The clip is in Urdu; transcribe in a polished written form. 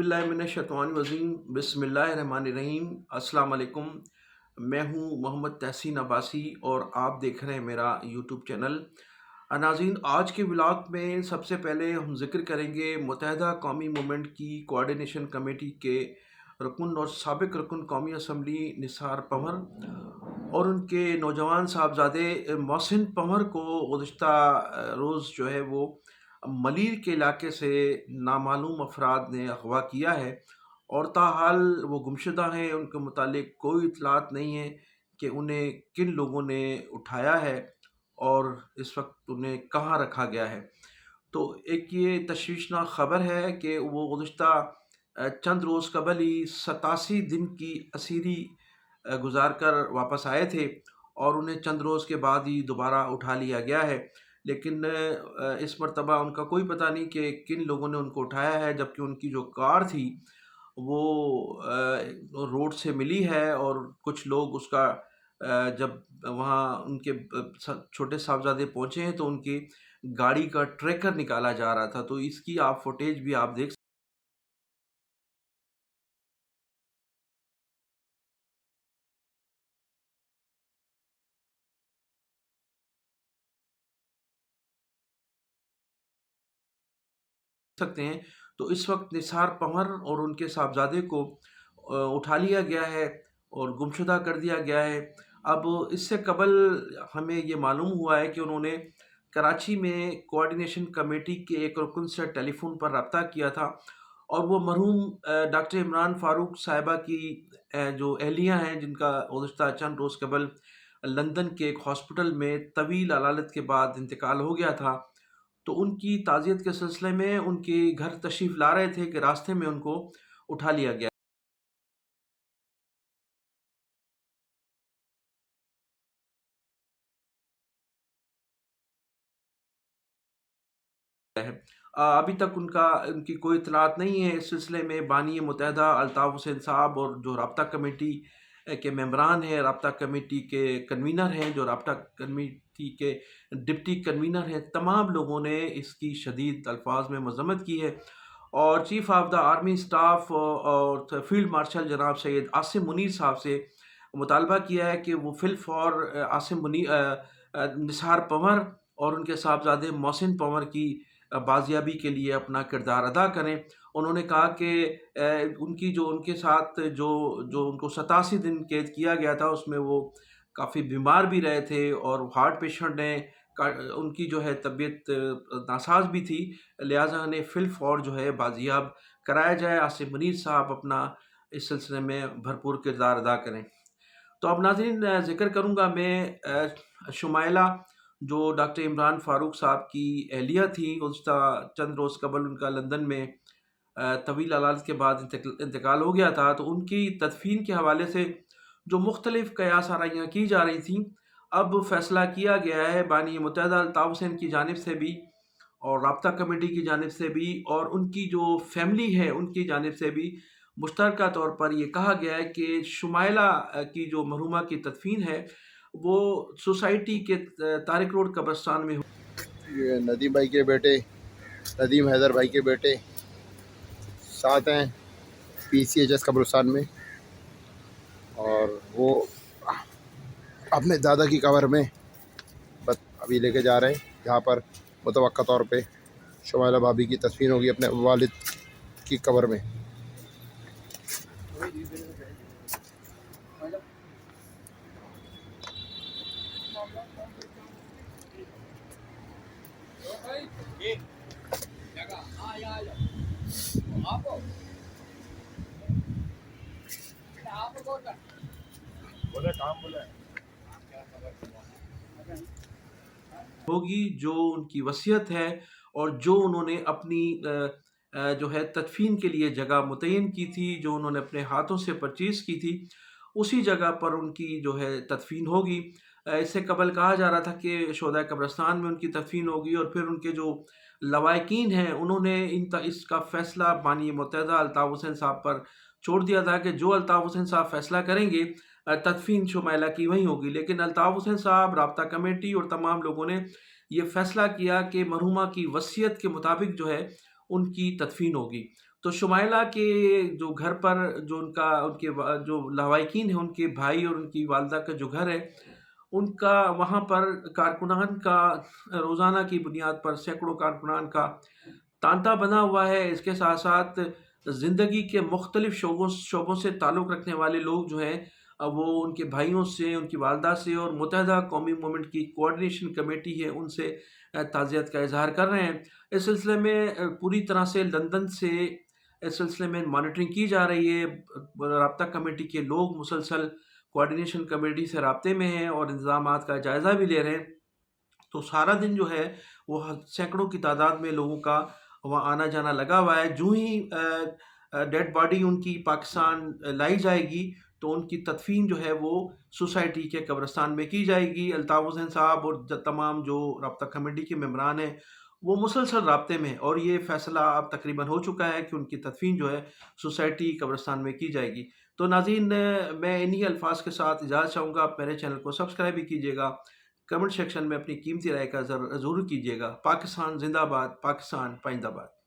باللہ من الشیطان الرجیم بسم اللہ الرحمن الرحیم السلام علیکم۔ میں ہوں محمد تحسین عباسی اور آپ دیکھ رہے ہیں میرا یوٹیوب چینل۔ ناظرین، آج کے ولاگ میں سب سے پہلے ہم ذکر کریں گے متحدہ قومی موومنٹ کی کوآرڈینیشن کمیٹی کے رکن اور سابق رکن قومی اسمبلی نثار پنور اور ان کے نوجوان صاحبزادے محسن پنور کو گزشتہ روز جو ہے وہ ملیر کے علاقے سے نامعلوم افراد نے اغوا کیا ہے اور تاحال وہ گمشدہ ہیں۔ ان کے متعلق کوئی اطلاعات نہیں ہے کہ انہیں کن لوگوں نے اٹھایا ہے اور اس وقت انہیں کہاں رکھا گیا ہے۔ تو ایک یہ تشویشناک خبر ہے کہ وہ گزشتہ چند روز قبل ہی 87 دن کی اسیری گزار کر واپس آئے تھے اور انہیں چند روز کے بعد ہی دوبارہ اٹھا لیا گیا ہے، لیکن اس مرتبہ ان کا کوئی پتہ نہیں کہ کن لوگوں نے ان کو اٹھایا ہے، جبکہ ان کی جو کار تھی وہ روڈ سے ملی ہے اور کچھ لوگ اس کا جب وہاں ان کے چھوٹے صاحبزادے پہنچے ہیں تو ان کی گاڑی کا ٹریکر نکالا جا رہا تھا، تو اس کی آپ فوٹیج بھی آپ دیکھ سکتے ہیں۔ تو اس وقت نثار پنور اور ان کے صاحبزادے کو اٹھا لیا گیا ہے اور گمشدہ کر دیا گیا ہے۔ اب اس سے قبل ہمیں یہ معلوم ہوا ہے کہ انہوں نے کراچی میں کوآرڈینیشن کمیٹی کے ایک رکن سے ٹیلی فون پر رابطہ کیا تھا اور وہ مرحوم ڈاکٹر عمران فاروق صاحبہ کی جو اہلیہ ہیں، جن کا گزشتہ چند روز قبل لندن کے ایک ہاسپٹل میں طویل علالت کے بعد انتقال ہو گیا تھا، تو ان کی تعزیت کے سلسلے میں ان کے گھر تشریف لا رہے تھے کہ راستے میں ان کو اٹھا لیا گیا ہے۔ ابھی تک ان کی کوئی اطلاعات نہیں ہے اس سلسلے میں۔ بانی متحدہ الطاف حسین صاحب اور جو رابطہ کمیٹی کے ممبران ہیں، رابطہ کمیٹی کے کنوینر ہیں، جو رابطہ کمیٹی کے ڈپٹی کنوینر ہیں، تمام لوگوں نے اس کی شدید الفاظ میں مذمت کی ہے اور chief of the army staff اور فیلڈ مارشل جناب سید عاصم منیر صاحب سے مطالبہ کیا ہے کہ وہ فی الفور عاصم منیر نثار پنور اور ان کے صاحبزادے محسن پنور کی بازیابی کے لیے اپنا کردار ادا کریں۔ انہوں نے کہا کہ ان کے ساتھ جو ان کو 87 دن قید کیا گیا تھا، اس میں وہ کافی بیمار بھی رہے تھے اور ہارٹ پیشنٹ ہیں، ان کی جو ہے طبیعت ناساز بھی تھی، لہٰذا انہیں فی الفور جو ہے بازیاب کرایا جائے۔ عاصم منیر صاحب اپنا اس سلسلے میں بھرپور کردار ادا کریں۔ تو اب ناظرین، ذکر کروں گا میں شمائلہ، جو ڈاکٹر عمران فاروق صاحب کی اہلیہ تھی۔ گزشتہ چند روز قبل ان کا لندن میں طویل علالت کے بعد انتقال ہو گیا تھا، تو ان کی تدفین کے حوالے سے جو مختلف قیاس آرائیاں کی جا رہی تھیں، اب فیصلہ کیا گیا ہے بانی متحدہ الطاف حسین کی جانب سے بھی اور رابطہ کمیٹی کی جانب سے بھی اور ان کی جو فیملی ہے ان کی جانب سے بھی مشترکہ طور پر یہ کہا گیا ہے کہ شمائلہ کی جو مرحومہ کی تدفین ہے وہ سوسائٹی کے طارق روڈ قبرستان میں یہ ندیم بھائی کے بیٹے، ندیم حیدر بھائی کے بیٹے ساتھ ہیں PCHS قبرستان میں، اور وہ اپنے دادا کی قبر میں بس ابھی لے کے جا رہے ہیں، جہاں پر متوقع طور پہ شمائلہ بھابھی کی تدفین ہوگی اپنے والد کی قبر میں۔ ہوگی جو ان کی وصیت ہے اور جو انہوں نے اپنی جو ہے تدفین کے لیے جگہ متعین کی تھی، جو انہوں نے اپنے ہاتھوں سے پرچیز کی تھی، اسی جگہ پر ان کی جو ہے تدفین ہوگی۔ اس سے قبل کہا جا رہا تھا کہ شہدائے قبرستان میں ان کی تدفین ہوگی اور پھر ان کے جو لوائقین ہیں انہوں نے اس کا فیصلہ بانی متحدہ الطاف حسین صاحب پر چھوڑ دیا تھا کہ جو الطاف حسین صاحب فیصلہ کریں گے تدفین شمائلہ کی وہیں ہوگی، لیکن الطاف حسین صاحب، رابطہ کمیٹی اور تمام لوگوں نے یہ فیصلہ کیا کہ مرحومہ کی وصیت کے مطابق جو ہے ان کی تدفین ہوگی۔ تو شمائلہ کے جو گھر پر جو جو لواحقین ہیں ان کے بھائی اور ان کی والدہ کا جو گھر ہے ان کا وہاں پر کارکنان کا روزانہ کی بنیاد پر سینکڑوں کارکنان کا تانتا بنا ہوا ہے۔ اس کے ساتھ ساتھ زندگی کے مختلف شعبوں سے تعلق رکھنے والے لوگ جو ہیں وہ ان کے بھائیوں سے، ان کی والدہ سے اور متحدہ قومی موومنٹ کی کوآرڈینیشن کمیٹی ہے ان سے تعزیت کا اظہار کر رہے ہیں۔ اس سلسلے میں پوری طرح سے لندن سے اس سلسلے میں مانیٹرنگ کی جا رہی ہے۔ رابطہ کمیٹی کے لوگ مسلسل کوآرڈینیشن کمیٹی سے رابطے میں ہیں اور انتظامات کا جائزہ بھی لے رہے ہیں۔ تو سارا دن جو ہے وہ سینکڑوں کی تعداد میں لوگوں کا وہاں آنا جانا لگا ہوا ہے۔ جو ہی ڈیڈ باڈی ان کی پاکستان لائی جائے گی تو ان کی تدفین جو ہے وہ سوسائٹی کے قبرستان میں کی جائے گی۔ الطاف حسین صاحب اور تمام جو رابطہ کمیٹی کے ممبران ہیں وہ مسلسل رابطے میں، اور یہ فیصلہ اب تقریباً ہو چکا ہے کہ ان کی تدفین جو ہے سوسائٹی قبرستان میں کی جائے گی۔ تو ناظرین، میں انہی الفاظ کے ساتھ اجازت چاہوں گا۔ آپ میرے چینل کو سبسکرائب بھی کیجیے گا، کمنٹ سیکشن میں اپنی قیمتی رائے کا ضرور کیجیے گا۔ پاکستان زندہ باد، پاکستان پائندہ باد۔